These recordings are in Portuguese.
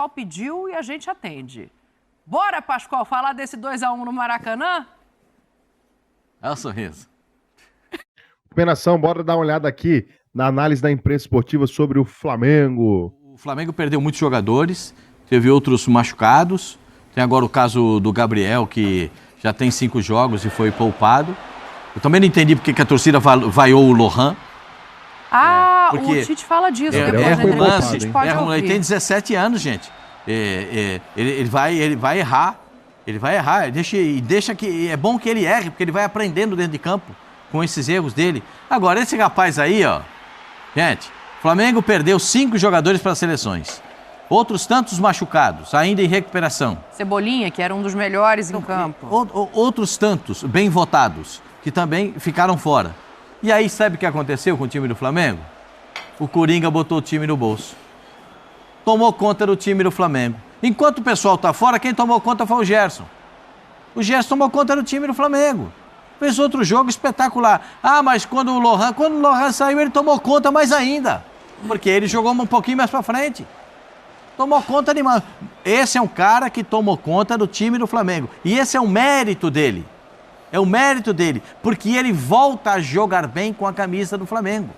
Pediu e a gente atende. Bora, Pascoal, falar desse 2-1 no Maracanã? É o sorriso. Nação, bora dar uma olhada aqui na análise da imprensa esportiva sobre o Flamengo. O Flamengo perdeu muitos jogadores, teve outros machucados. Tem agora o caso do Gabriel, que já tem 5 jogos e foi poupado. Eu também não entendi porque que a torcida vaiou o Lohan. O Tite fala disso. Ele tem 17 anos, gente. Ele vai errar. Ele vai errar. Deixa que é bom que ele erre, porque ele vai aprendendo dentro de campo com esses erros dele. Agora, esse rapaz aí, ó. Gente, o Flamengo perdeu 5 jogadores para as seleções. Outros tantos machucados, ainda em recuperação. Cebolinha, que era um dos melhores em campo. Outros tantos bem votados, que também ficaram fora. E aí, sabe o que aconteceu com o time do Flamengo? O Coringa botou o time no bolso. Tomou conta do time do Flamengo. Enquanto o pessoal tá fora, quem tomou conta foi o Gerson. O Gerson tomou conta do time do Flamengo. Fez outro jogo espetacular. Mas quando o Lohan saiu, ele tomou conta mais ainda. Porque ele jogou um pouquinho mais pra frente. Tomou conta de... Esse é um cara que tomou conta do time do Flamengo. E esse é o mérito dele. É o mérito dele, porque ele volta a jogar bem com a camisa do Flamengo.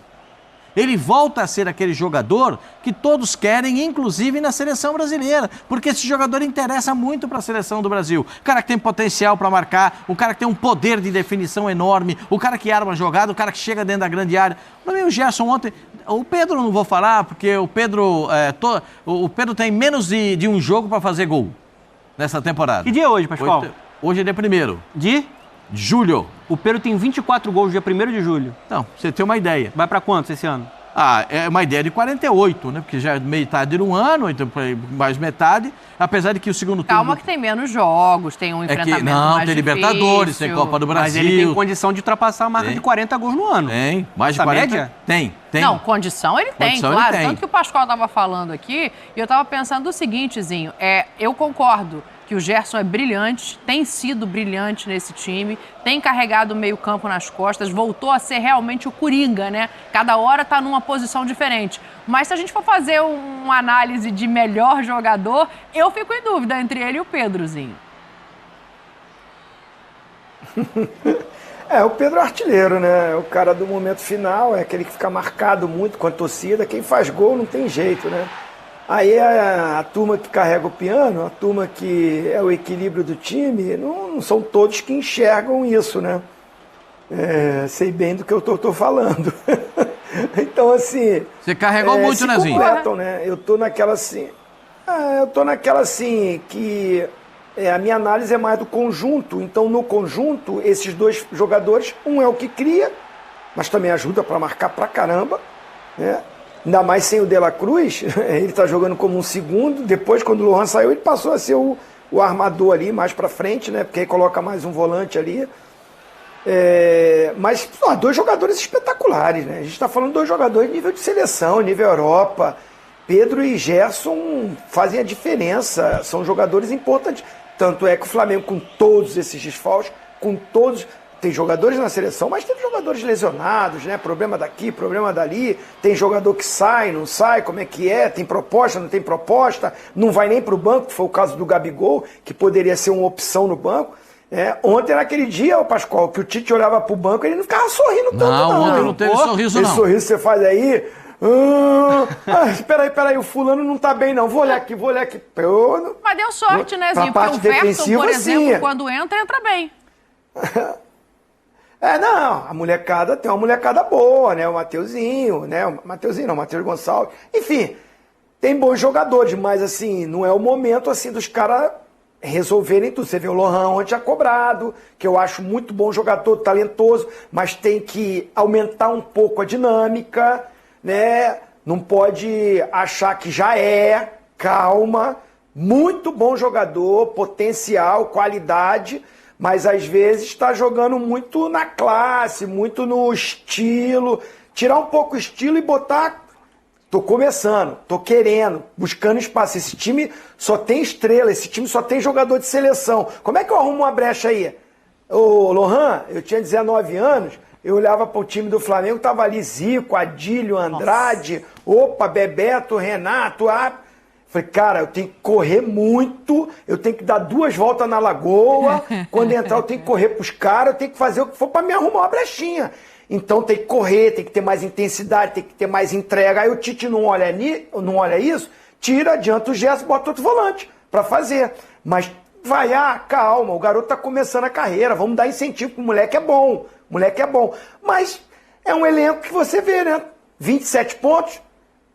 Ele volta a ser aquele jogador que todos querem, inclusive na seleção brasileira, porque esse jogador interessa muito para a seleção do Brasil. O cara que tem potencial para marcar, o cara que tem um poder de definição enorme, o cara que arma a jogada, o cara que chega dentro da grande área. O Gerson ontem... O Pedro não vou falar, porque o Pedro tem menos de um jogo para fazer gol nessa temporada. Que dia é hoje, Pascoal? Hoje é dia 1º. De julho. O Pedro tem 24 gols dia 1º de julho. Não, você tem uma ideia. Vai pra quantos esse ano? É uma ideia de 48, né? Porque já é metade de um ano, então mais metade. Apesar de que o segundo turno... Calma que tem menos jogos, tem um enfrentamento mais tem difícil. Libertadores, tem Copa do Brasil. Mas ele tem condição de ultrapassar a marca de 40 gols no ano. Tem, mais Essa de 40. média? Tem. Não, condição ele tem, Condição claro. ele tem. Tanto que o Pascoal estava falando aqui, e eu estava pensando o seguinte, Zinho, eu concordo que o Gerson é brilhante, tem sido brilhante nesse time, tem carregado o meio-campo nas costas, voltou a ser realmente o Coringa, né? Cada hora está numa posição diferente. Mas se a gente for fazer uma análise de melhor jogador, eu fico em dúvida entre ele e o Pedrozinho. O Pedro é artilheiro, né? É o cara do momento final, é aquele que fica marcado muito com a torcida. Quem faz gol não tem jeito, né? Aí a turma que carrega o piano, a turma que é o equilíbrio do time, não são todos que enxergam isso, né? Sei bem do que eu tô falando. Então, assim... Você carregou muito, né, Zinho? Né? Eu tô naquela assim que a minha análise é mais do conjunto. Então, no conjunto, esses dois jogadores, um é o que cria, mas também ajuda para marcar pra caramba, né? Ainda mais sem o De La Cruz, ele está jogando como um segundo. Depois, quando o Lohan saiu, ele passou a ser o armador ali, mais para frente, né? Porque aí coloca mais um volante ali. Mas, dois jogadores espetaculares, né? A gente está falando de dois jogadores de nível de seleção, nível Europa. Pedro e Gerson fazem a diferença, são jogadores importantes. Tanto é que o Flamengo, com todos esses desfalques, com todos... Tem jogadores na seleção, mas tem jogadores lesionados, né? Problema daqui, problema dali. Tem jogador que sai, não sai, como é que é? Tem proposta, não tem proposta. Não vai nem para o banco, que foi o caso do Gabigol, que poderia ser uma opção no banco. Ontem, naquele dia, o Pascoal, que o Tite olhava para o banco, ele não ficava sorrindo tanto, não. Ontem não teve sorriso, não. Esse sorriso que você faz aí... Peraí, o fulano não tá bem, não. Vou olhar aqui. Mas deu sorte, né, Zinho? Porque o Verson, por exemplo, quando entra bem. Não, a molecada tem uma molecada boa, né? O Mateuzinho, né? O Matheus Gonçalves. Enfim, tem bons jogadores, mas assim, não é o momento assim dos caras resolverem tudo. Você vê o Lohan ontem já cobrado, que eu acho muito bom jogador, talentoso, mas tem que aumentar um pouco a dinâmica, né? Não pode achar que já calma. Muito bom jogador, potencial, qualidade, mas às vezes está jogando muito na classe, muito no estilo. Tirar um pouco o estilo e botar... Tô começando, tô querendo, buscando espaço. Esse time só tem estrela, esse time só tem jogador de seleção. Como é que eu arrumo uma brecha aí? Ô, Lohan, eu tinha 19 anos, eu olhava para o time do Flamengo, tava ali Zico, Adílio, Andrade, Bebeto, Renato, Falei, cara, eu tenho que correr muito, eu tenho que dar 2 voltas na lagoa, quando entrar eu tenho que correr pros caras, eu tenho que fazer o que for pra me arrumar uma brechinha. Então tem que correr, tem que ter mais intensidade, tem que ter mais entrega. Aí o Tite não olha isso, tira, adianta o gesto, bota outro volante pra fazer. Mas vai, calma, o garoto tá começando a carreira, vamos dar incentivo pro moleque, é bom, Mas é um elenco que você vê, né? 27 pontos,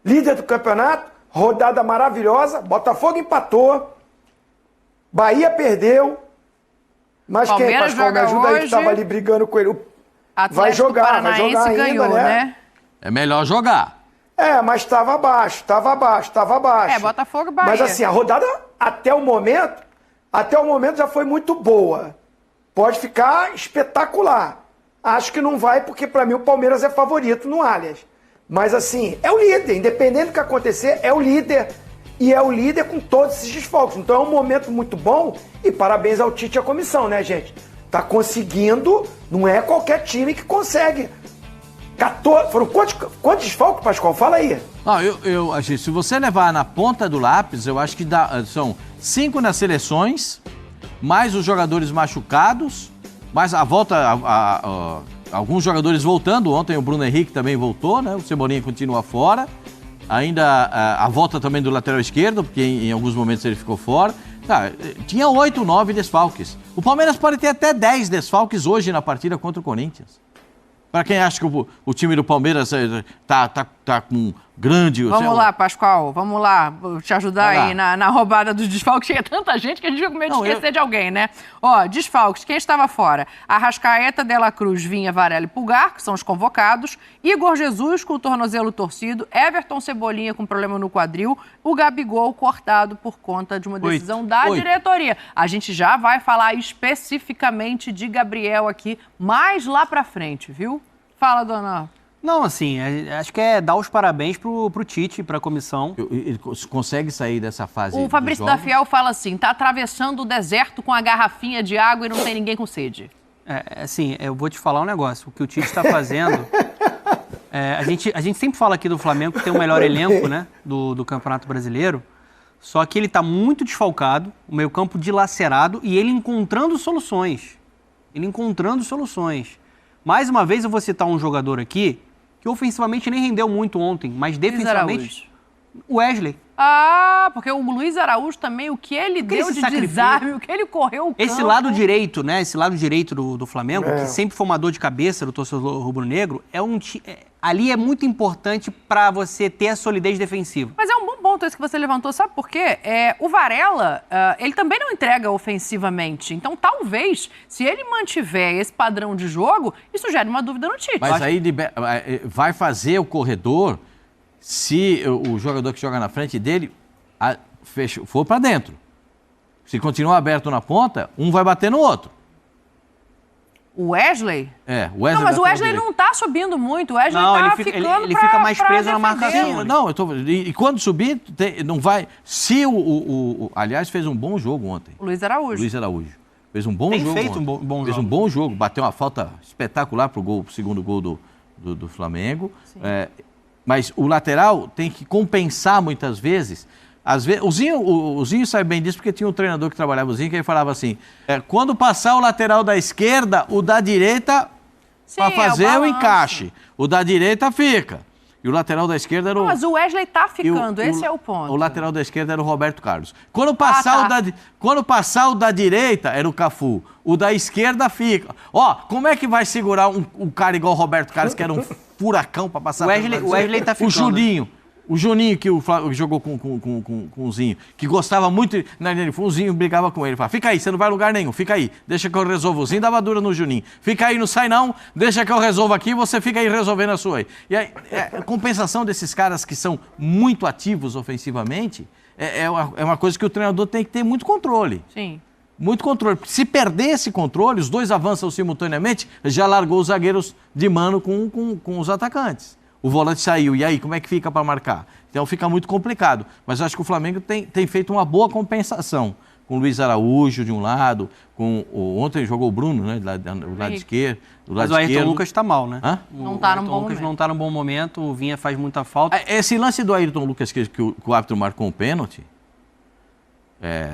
líder do campeonato, rodada maravilhosa, Botafogo empatou, Bahia perdeu, mas Palmeiras quem, Pascoal, me ajuda aí, que hoje. estava ali brigando com ele. Vai jogar ainda, ganhou, né? É melhor jogar. Mas estava abaixo. Botafogo e Bahia. Mas assim, a rodada até o momento já foi muito boa. Pode ficar espetacular. Acho que não vai, porque para mim o Palmeiras é favorito no Allianz. Mas assim, é o líder, independente do que acontecer, é o líder. E é o líder com todos esses desfalques. Então é um momento muito bom e parabéns ao Tite e à comissão, né, gente? Tá conseguindo, não é qualquer time que consegue. 14, foram quantos desfalques, Pascoal? Fala aí. Não, eu achei, se você levar na ponta do lápis, eu acho que são 5 nas seleções, mais os jogadores machucados, mais a volta, alguns jogadores voltando. Ontem o Bruno Henrique também voltou, né? O Cebolinha continua fora. Ainda a volta também do lateral esquerdo, porque em alguns momentos ele ficou fora. Tinha 8, 9 desfalques. O Palmeiras pode ter até 10 desfalques hoje na partida contra o Corinthians. Para quem acha que o time do Palmeiras tá com grande... Vamos lá, Pascoal, vamos lá. Vou te ajudar aí na roubada dos desfalques. Chega tanta gente que a gente fica com medo de esquecer de alguém, né? Desfalques, quem estava fora? Arrascaeta, De La Cruz, Vinha, Varela e Pulgar, que são os convocados. Igor Jesus com o tornozelo torcido. Everton Cebolinha com problema no quadril. O Gabigol cortado por conta de uma decisão da diretoria. A gente já vai falar especificamente de Gabriel aqui mais lá pra frente, viu? Fala, dona... Não, assim, acho que é dar os parabéns pro Tite, pra comissão. Ele consegue sair dessa fase. O Fabrício da Fiel fala assim, tá atravessando o deserto com a garrafinha de água e não tem ninguém com sede. Assim, eu vou te falar um negócio. O que o Tite está fazendo... a gente sempre fala aqui do Flamengo que tem o melhor elenco, né, do Campeonato Brasileiro, só que ele tá muito desfalcado, o meio-campo dilacerado e ele encontrando soluções. Mais uma vez eu vou citar um jogador aqui que ofensivamente nem rendeu muito ontem, mas defensivamente, o Wesley. Porque o Luiz Araújo também, o que ele deu de desarme, o que ele correu o campo. Esse lado direito, né, do Flamengo, que sempre foi uma dor de cabeça do torcedor rubro-negro, ali é muito importante para você ter a solidez defensiva. Mas é um bom ponto esse que você levantou, sabe por quê? O Varela, ele também não entrega ofensivamente. Então, talvez, se ele mantiver esse padrão de jogo, isso gera uma dúvida no Tite. Mas aí vai fazer o corredor se o jogador que joga na frente dele for para dentro. Se continuar aberto na ponta, um vai bater no outro. O Wesley? O Wesley. Não, mas o Wesley não tá subindo muito. O Wesley ele fica mais preso na marcação. E quando subir, não vai... aliás, fez um bom jogo ontem. O Luiz Araújo. Fez um bom jogo. Fez um bom jogo. Fez um bom jogo. Bateu uma falta espetacular pro segundo gol do Flamengo. Mas o lateral tem que compensar muitas vezes. Às vezes, o Zinho sabe bem disso, porque tinha um treinador que trabalhava o Zinho, que ele falava assim, quando passar o lateral da esquerda, o da direita, para fazer o encaixe. O da direita fica. E o lateral da esquerda era o... Mas o Wesley tá ficando, esse é o ponto. O lateral da esquerda era o Roberto Carlos. Quando passar o da direita, era o Cafu. O da esquerda fica. Como é que vai segurar um cara igual o Roberto Carlos, que era um furacão para passar... O Wesley tá ficando. O Juninho, que jogou com o Zinho, que gostava muito... O Zinho brigava com ele. Falava, fica aí, você não vai a lugar nenhum, fica aí. Deixa que eu resolvo. O Zinho dava dura no Juninho. Fica aí, não sai não, deixa que eu resolvo aqui, você fica aí resolvendo a sua aí. E aí, a compensação desses caras que são muito ativos ofensivamente é uma coisa que o treinador tem que ter muito controle. Sim. Muito controle. Se perder esse controle, os dois avançam simultaneamente, já largou os zagueiros de mano com os atacantes. O volante saiu, e aí, como é que fica para marcar? Então fica muito complicado. Mas eu acho que o Flamengo tem feito uma boa compensação. com o Luiz Araújo de um lado, ontem jogou o Bruno, né, do lado esquerdo. Mas o Ayrton Lucas está mal, né? Hã? Não tá num bom momento. Não está num bom momento, o Vinha faz muita falta. Esse lance do Ayrton Lucas que o árbitro marcou um pênalti...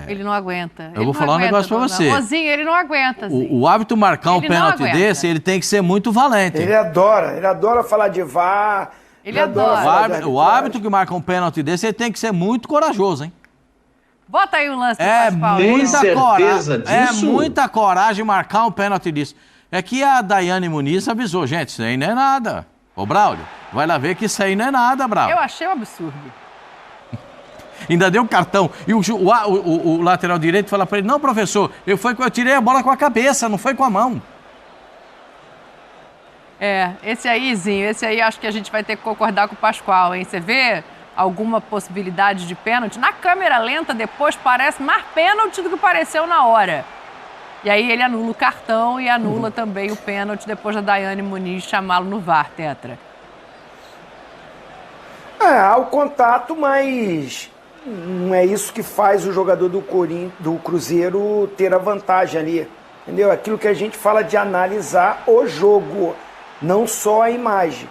Ele não aguenta. Eu vou falar um negócio pra você. Rosinho, ele não aguenta, Zinho. O árbitro marcar um pênalti desse, ele tem que ser muito valente. Ele adora falar de VAR. Ele adora. O árbitro que marca um pênalti desse, ele tem que ser muito corajoso, hein? Bota aí o lance do É Pascoal. Tem certeza disso? É muita coragem marcar um pênalti disso. É que a Daiane Muniz avisou, gente, isso aí não é nada. Ô, Braulio, vai lá ver que isso aí não é nada, Braulio. Eu achei um absurdo. Ainda deu cartão. E o lateral direito fala pra ele, não, professor, eu tirei a bola com a cabeça, não foi com a mão. Esse aí acho que a gente vai ter que concordar com o Pascoal, hein? Você vê alguma possibilidade de pênalti? Na câmera lenta, depois parece mais pênalti do que pareceu na hora. E aí ele anula o cartão e anula também o pênalti depois da Daiane Muniz chamá-lo no VAR, Tetra. Há o contato, mas não é isso que faz o jogador do Cruzeiro ter a vantagem ali. Entendeu? Aquilo que a gente fala de analisar o jogo, não só a imagem.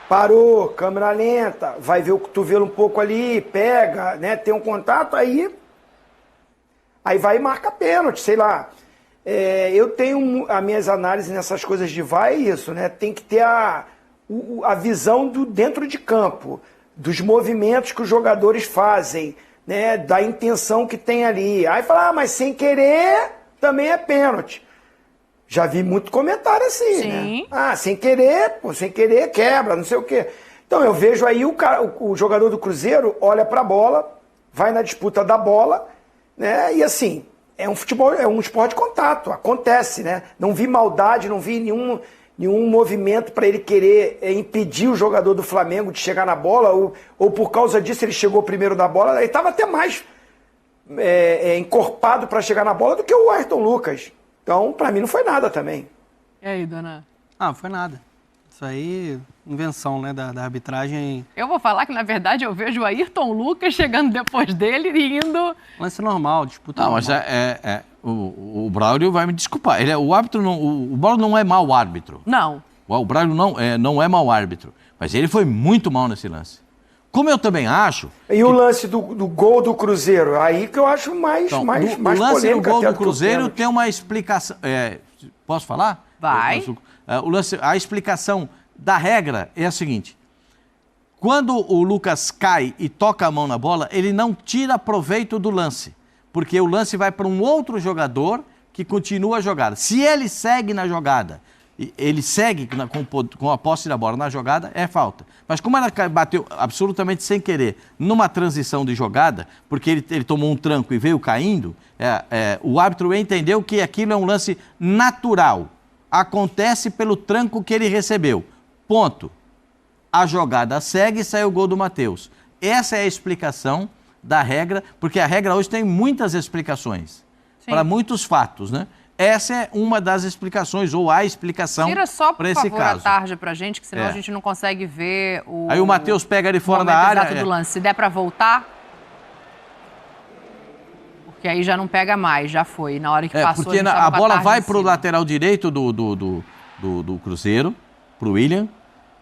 Parou, câmera lenta, vai ver o cotovelo um pouco ali, pega, né? Tem um contato, aí vai e marca pênalti, sei lá. Eu tenho as minhas análises nessas coisas de VAR, é isso, né? Tem que ter a visão do dentro de campo, dos movimentos que os jogadores fazem, né? Da intenção que tem ali. Aí fala, mas sem querer também é pênalti. Já vi muito comentário assim, Sim. né? Sem querer quebra, não sei o quê. Então eu vejo aí o jogador do Cruzeiro olha pra bola, vai na disputa da bola, né? E assim, é um futebol, é um esporte de contato, acontece, né? Não vi maldade, não vi nenhum movimento para ele querer impedir o jogador do Flamengo de chegar na bola, ou por causa disso ele chegou primeiro na bola, ele estava até mais encorpado para chegar na bola do que o Ayrton Lucas. Então, para mim, não foi nada também. E aí, dona? Foi nada. Isso aí, invenção, né, da arbitragem. Eu vou falar que, na verdade, eu vejo o Ayrton Lucas chegando depois dele e indo... Lance normal, disputa Não, normal. mas o Braulio vai me desculpar. O árbitro não, o Braulio não é mau árbitro. Não. O Braulio não é mau árbitro. Mas ele foi muito mal nesse lance. Como eu também acho... E o lance do gol do Cruzeiro? Aí que eu acho mais o lance do gol do Cruzeiro tem uma explicação... posso falar? Vai. A explicação da regra é a seguinte. Quando o Lucas cai e toca a mão na bola, ele não tira proveito do lance. Porque o lance vai para um outro jogador que continua a jogada. Se ele segue na jogada, ele segue com a posse da bola na jogada, é falta. Mas como ela bateu absolutamente sem querer numa transição de jogada, porque ele tomou um tranco e veio caindo, o árbitro entendeu que aquilo é um lance natural. Acontece pelo tranco que ele recebeu. Ponto. A jogada segue e sai o gol do Matheus. Essa é a explicação da regra, porque a regra hoje tem muitas explicações para muitos fatos, né? Essa é uma das explicações, ou a explicação para esse caso. Tira só, por favor, a tarja pra gente, que senão a gente não consegue ver o... Aí o Matheus pega ele fora da área... exato do lance. Se der pra voltar... Porque aí já não pega mais, já foi. Na hora que passou, porque a bola vai pro lateral direito do Cruzeiro, pro William,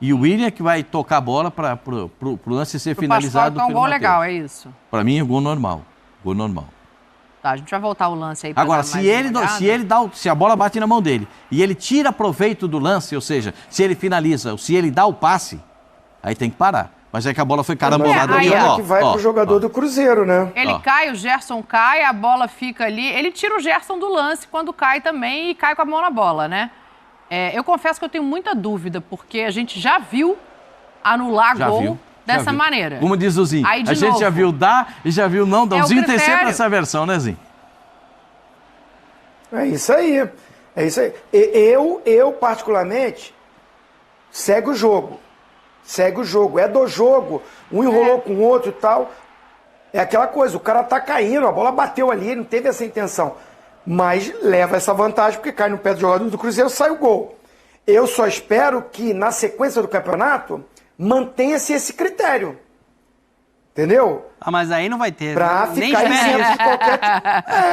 e o William que vai tocar a bola pro lance ser finalizado pelo Matheus. É um gol legal, é isso? Para mim é gol normal. Gol normal. Tá, a gente vai voltar o lance aí pra Agora, se a bola bate na mão dele e ele tira proveito do lance, ou seja, se ele finaliza, ou se ele dá o passe, aí tem que parar. Mas é que a bola foi carambolada ali, ó. Que vai pro jogador do Cruzeiro, né? Ele cai, o Gerson cai, a bola fica ali. Ele tira o Gerson do lance quando cai também e cai com a mão na bola, né? Eu confesso que eu tenho muita dúvida, porque a gente já viu anular gol dessa maneira. Como diz o Zinho, a gente já viu dar e já viu não dar. O Zinho tem sempre essa versão, né, Zinho? É isso aí. É isso aí. Eu particularmente, segue o jogo. Segue o jogo. É do jogo. Um enrolou com o outro e tal. É aquela coisa, o cara tá caindo, a bola bateu ali, ele não teve essa intenção. Mas leva essa vantagem, porque cai no pé do jogador do Cruzeiro, sai o gol. Eu só espero que, na sequência do campeonato, mantenha-se esse critério. Entendeu? Ah, mas aí não vai ter. Pra Nem ficar espera isento isso. de qualquer...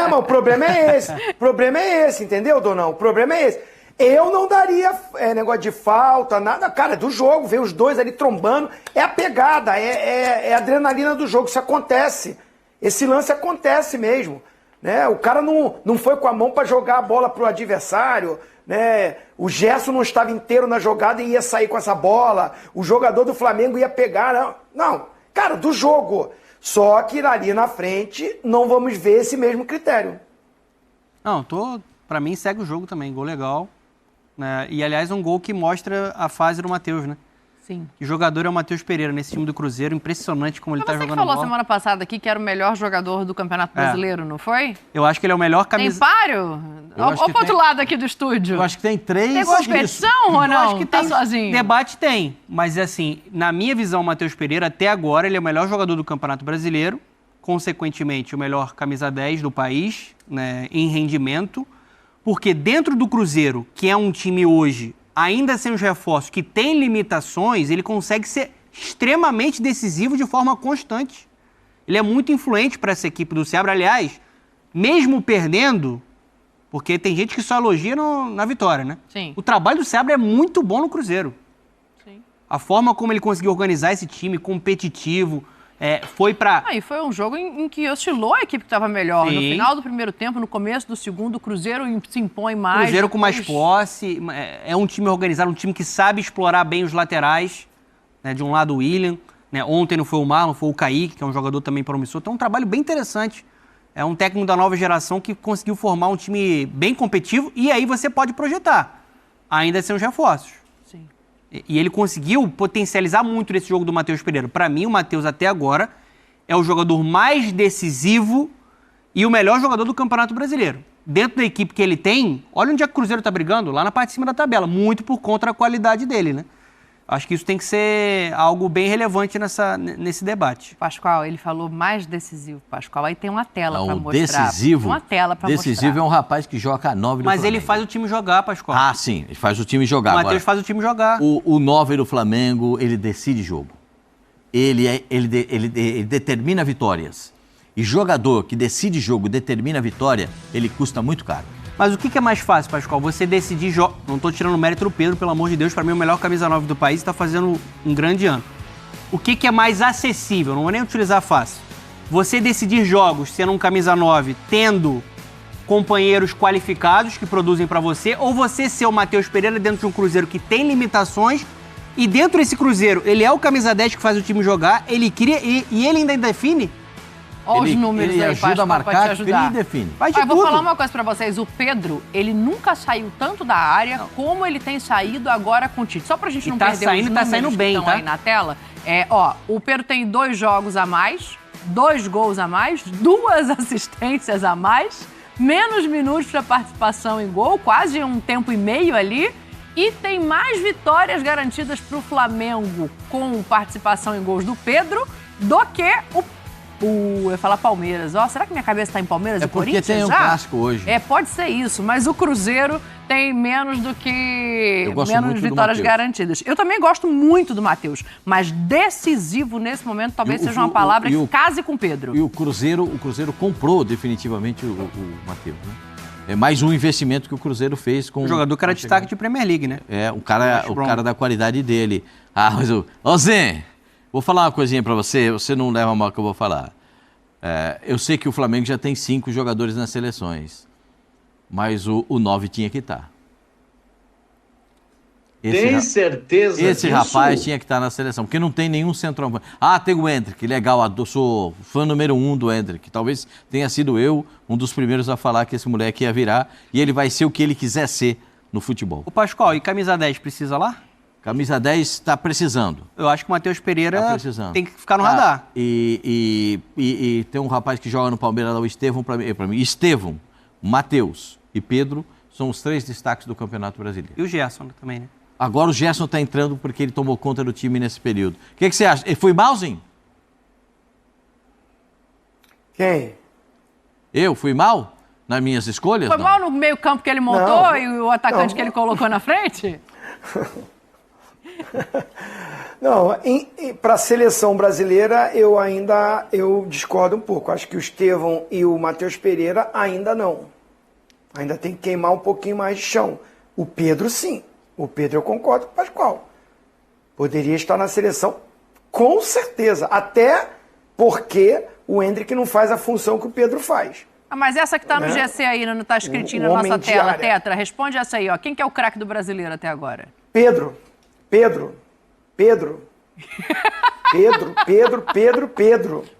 mas o problema é esse. O problema é esse, entendeu, Donão? O problema é esse. Eu não daria negócio de falta, nada. Cara, do jogo, ver os dois ali trombando. É a pegada, é a adrenalina do jogo. Isso acontece. Esse lance acontece mesmo. Né? O cara não foi com a mão pra jogar a bola pro adversário. Né? O Gerson não estava inteiro na jogada e ia sair com essa bola. O jogador do Flamengo ia pegar. Não, cara, do jogo. Só que ali na frente não vamos ver esse mesmo critério. Não, pra mim segue o jogo também, gol legal. Né? E aliás, um gol que mostra a fase do Matheus, né? Sim. Que jogador é o Matheus Pereira nesse time do Cruzeiro, impressionante como ele tá Você que jogando falou bola. semana passada aqui que era o melhor jogador do Campeonato Brasileiro, não foi? Eu acho que ele é o melhor Tem camisa. páreo? Olha acho que pro outro tem- lado aqui do estúdio. Eu acho que tem 3. Tem competição ou Eu não? acho que Tá tem sozinho? debate tem, mas assim, na minha visão, o Matheus Pereira até agora ele é o melhor jogador do Campeonato Brasileiro, consequentemente o melhor camisa 10 do país, né, em rendimento, porque dentro do Cruzeiro, que é um time hoje, ainda sem os reforços, que tem limitações, ele consegue ser extremamente decisivo de forma constante. Ele é muito influente para essa equipe do Seabra, aliás, mesmo perdendo, porque tem gente que só elogia na vitória, né? Sim. O trabalho do Seabra é muito bom no Cruzeiro. Sim. A forma como ele conseguiu organizar esse time, competitivo, foi pra... E foi um jogo em que oscilou a equipe que estava melhor. No Sim. final do primeiro tempo, no começo do segundo, o Cruzeiro se impõe mais. Cruzeiro com mais depois- posse, é um time organizado, um time que sabe explorar bem os laterais, né? De um lado o William, né? Ontem não foi o Marlon, foi o Kaique, que é um jogador também promissor. Então é um trabalho bem interessante. É um técnico da nova geração que conseguiu formar um time bem competitivo e aí você pode projetar, ainda sem os reforços. Sim. E ele conseguiu potencializar muito nesse jogo do Matheus Pereira. Para mim, o Matheus até agora é o jogador mais decisivo e o melhor jogador do Campeonato Brasileiro. Dentro da equipe que ele tem, olha onde é que o Cruzeiro tá brigando, lá na parte de cima da tabela, muito por conta da qualidade dele, né? Acho que isso tem que ser algo bem relevante nesse debate. Pascoal, ele falou mais decisivo, Pascoal. Aí tem uma tela para Não, mostrar. decisivo. Tem uma tela para mostrar. Decisivo é um rapaz que joga a 9 do Mas ele Flamengo. faz o time jogar, Pascoal. Ah, sim, ele faz o time jogar. O Matheus Agora, faz o time jogar. o 9 do Flamengo, ele decide jogo. Ele determina vitórias. E jogador que decide jogo, determina vitória, ele custa muito caro. Mas o que é mais fácil, Pascoal? Você decidir... Não tô tirando o mérito do Pedro, pelo amor de Deus. Para mim, o melhor camisa 9 do país está fazendo um grande ano. O que é mais acessível? Não vou nem utilizar fácil. Você decidir jogos sendo um camisa 9, tendo companheiros qualificados que produzem para você, ou você ser o Matheus Pereira dentro de um Cruzeiro que tem limitações e dentro desse Cruzeiro ele é o camisa 10 que faz o time jogar, ele cria e ele ainda define? Olha os números ele aí, ajuda Pascoal, a marcar, pra te ajudar. ele define. Faz de Eu vou tudo. falar uma coisa pra vocês. O Pedro, ele nunca saiu tanto da área como ele tem saído agora com o Tite. Só pra gente E não tá perder saindo, os tá números saindo que bem, estão tá? aí na tela. O Pedro tem 2 jogos a mais, 2 gols a mais, 2 assistências a mais, menos minutos pra participação em gol, quase um tempo e meio ali. E tem mais vitórias garantidas pro Flamengo com participação em gols do Pedro do que eu ia falar Palmeiras. Será que minha cabeça tá em Palmeiras É e porque Corinthians tem um já? clássico hoje. Pode ser isso, mas o Cruzeiro tem menos do que Eu gosto menos muito do vitórias Matheus. garantidas. Eu também gosto muito do Matheus, mas decisivo nesse momento talvez seja uma palavra que case com o Pedro. E o Cruzeiro comprou definitivamente o Matheus, né? É mais um investimento que o Cruzeiro fez com... Um jogador que era destaque de Premier League, né? O cara da qualidade dele. Mas Ô Zé, vou falar uma coisinha pra você não leva mal que eu vou falar. Eu sei que o Flamengo já tem 5 jogadores nas seleções, mas o 9 tinha que estar. Tem certeza Esse disso? rapaz tinha que estar na seleção, porque não tem nenhum centroavante. Tem o Endrick, legal, eu sou fã número 1 do Endrick. Talvez tenha sido eu um dos primeiros a falar que esse moleque ia virar e ele vai ser o que ele quiser ser no futebol. O Pascoal, e camisa 10 precisa lá? Camisa 10 está precisando. Eu acho que o Matheus Pereira Tá precisando. tem que ficar no radar. E tem um rapaz que joga no Palmeiras lá, o Estevão, para mim. Estevão, Matheus e Pedro são os 3 destaques do Campeonato Brasileiro. E o Gerson também, né? Agora o Gerson está entrando porque ele tomou conta do time nesse período. O que você acha? Ele foi malzinho? Quem? Eu fui mal nas minhas escolhas? Foi Não. mal no meio campo que ele montou Não. e o atacante Não. que ele colocou na frente? Não, para a seleção brasileira eu discordo um pouco. Acho que o Estevão e o Matheus Pereira ainda não. Ainda tem que queimar um pouquinho mais de chão. O Pedro, sim. O Pedro eu concordo com o Pascoal. Poderia estar na seleção, com certeza. Até porque o Endrick não faz a função que o Pedro faz. Mas essa que tá no GC aí, não tá escritinho na nossa tela, Tetra, responde essa aí, ó. Quem que é o craque do brasileiro até agora? Pedro.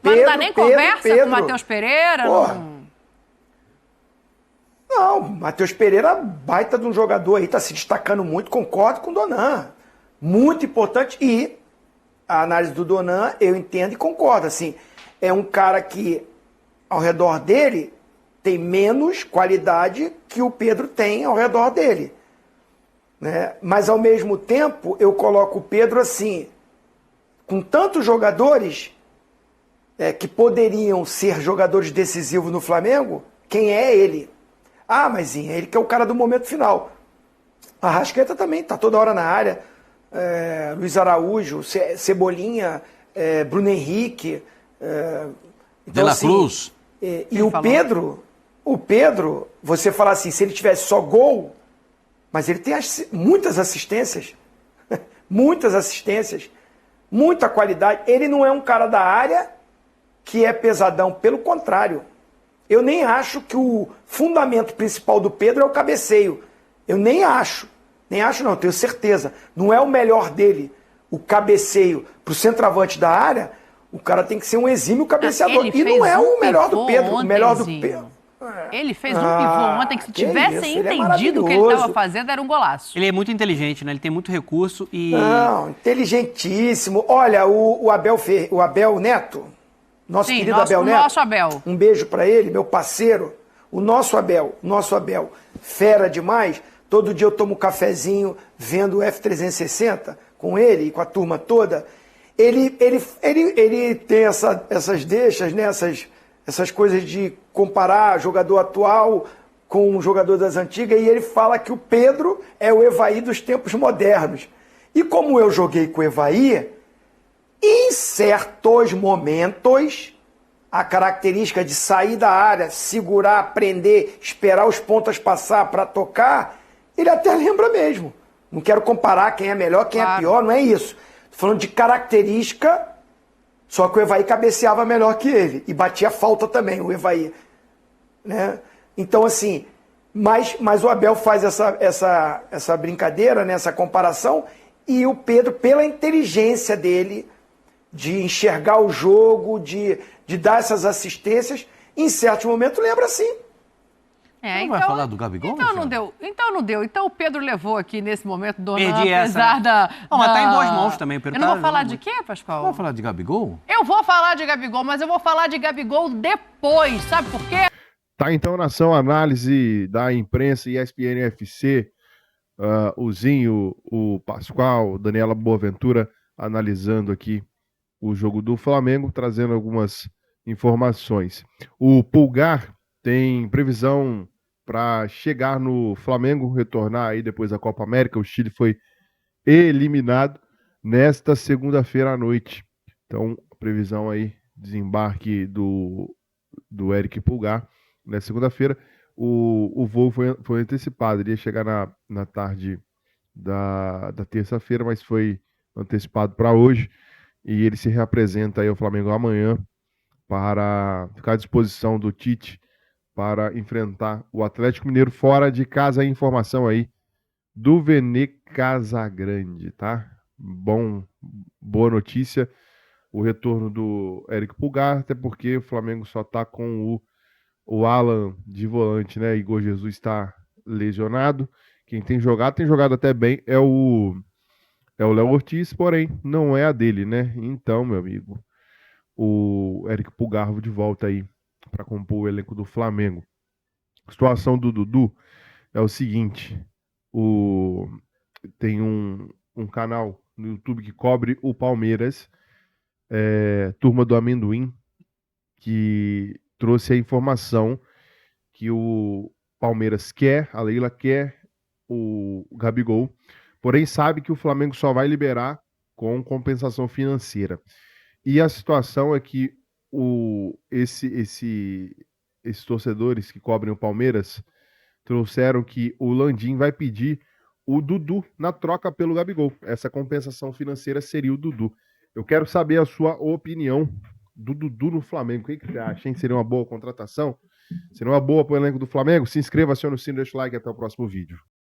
Mas não dá nem conversa com o Matheus Pereira? Não, Matheus Pereira, baita de um jogador aí, tá se destacando muito, concordo com o Donan. Muito importante. E a análise do Donan, eu entendo e concordo. Assim, é um cara que, ao redor dele, tem menos qualidade que o Pedro tem ao redor dele. Né? Mas, ao mesmo tempo, eu coloco o Pedro assim, com tantos jogadores que poderiam ser jogadores decisivos no Flamengo, quem é ele? Ah, mas ele que é o cara do momento final. A Arrascaeta também está toda hora na área. Luiz Araújo, Cebolinha, Bruno Henrique. De La Cruz. E o Pedro, você fala assim, se ele tivesse só gol, mas ele tem muitas assistências, muita qualidade. Ele não é um cara da área que é pesadão, pelo contrário. Eu nem acho que o fundamento principal do Pedro é o cabeceio. Eu nem acho não, eu tenho certeza. Não é o melhor dele, o cabeceio para o centroavante da área, o cara tem que ser um exímio cabeceador. E não é o melhor do Pedro. O melhor do Pedro. Ele fez um pivô ontem que se tivesse entendido o que ele estava fazendo, era um golaço. Ele é muito inteligente, né? Ele tem muito recurso e... Não, inteligentíssimo. Olha, o Abel Neto, querido Abel Neto. Nosso Abel. Um beijo pra ele, meu parceiro. O nosso Abel, fera demais. Todo dia eu tomo um cafezinho vendo o F360 com ele e com a turma toda. Ele tem essas deixas, né? Essas coisas de comparar jogador atual com um jogador das antigas, e ele fala que o Pedro é o Evaí dos tempos modernos. E como eu joguei com o Evaí, em certos momentos, a característica de sair da área, segurar, prender, esperar os pontas passar para tocar, ele até lembra mesmo. Não quero comparar quem é melhor, quem é pior, não é isso. Tô falando de característica, só que o Evaí cabeceava melhor que ele. E batia falta também, o Evaí. Né? Então, assim, mas o Abel faz essa brincadeira, né, essa comparação, e o Pedro, pela inteligência dele, de enxergar o jogo, de dar essas assistências, em certos momentos lembra sim. Não vai falar do Gabigol? Então não deu. Então o Pedro levou aqui nesse momento, Perdi apesar da... Não, mas tá em boas mãos também. O Pedro Eu não vou falar de quê, Pascoal? Vai falar de Gabigol? Eu vou falar de Gabigol, mas eu vou falar de Gabigol depois, sabe por quê? Tá, então, nação, análise da imprensa ESPN FC, o Zinho, o Pascoal, Daniela Boaventura, analisando aqui o jogo do Flamengo, trazendo algumas informações. O Pulgar tem previsão para chegar no Flamengo, retornar aí depois da Copa América. O Chile foi eliminado nesta segunda-feira à noite. Então, previsão aí, desembarque do Eric Pulgar na segunda-feira. O voo foi antecipado, ele ia chegar na tarde da terça-feira, mas foi antecipado para hoje. E ele se reapresenta aí ao Flamengo amanhã para ficar à disposição do Tite para enfrentar o Atlético Mineiro fora de casa. A informação aí do Vene Casagrande, tá? Boa notícia, o retorno do Eric Pulgar, até porque o Flamengo só tá com o Alan de volante, né? Igor Jesus está lesionado. Quem tem jogado até bem é o Léo Ortiz, porém não é a dele, né? Então, meu amigo, o Eric Pulgar de volta aí para compor o elenco do Flamengo. A situação do Dudu é o seguinte: tem um canal no YouTube que cobre o Palmeiras, Turma do Amendoim, que trouxe a informação que o Palmeiras a Leila quer o Gabigol, porém sabe que o Flamengo só vai liberar com compensação financeira. E a situação é que esses torcedores que cobrem o Palmeiras trouxeram que o Landim vai pedir o Dudu na troca pelo Gabigol. Essa compensação financeira seria o Dudu. Eu quero saber a sua opinião do Dudu no Flamengo. O que você acha, hein? Seria uma boa contratação? Seria uma boa para o elenco do Flamengo? Se inscreva, acione o sino, deixa o like e até o próximo vídeo.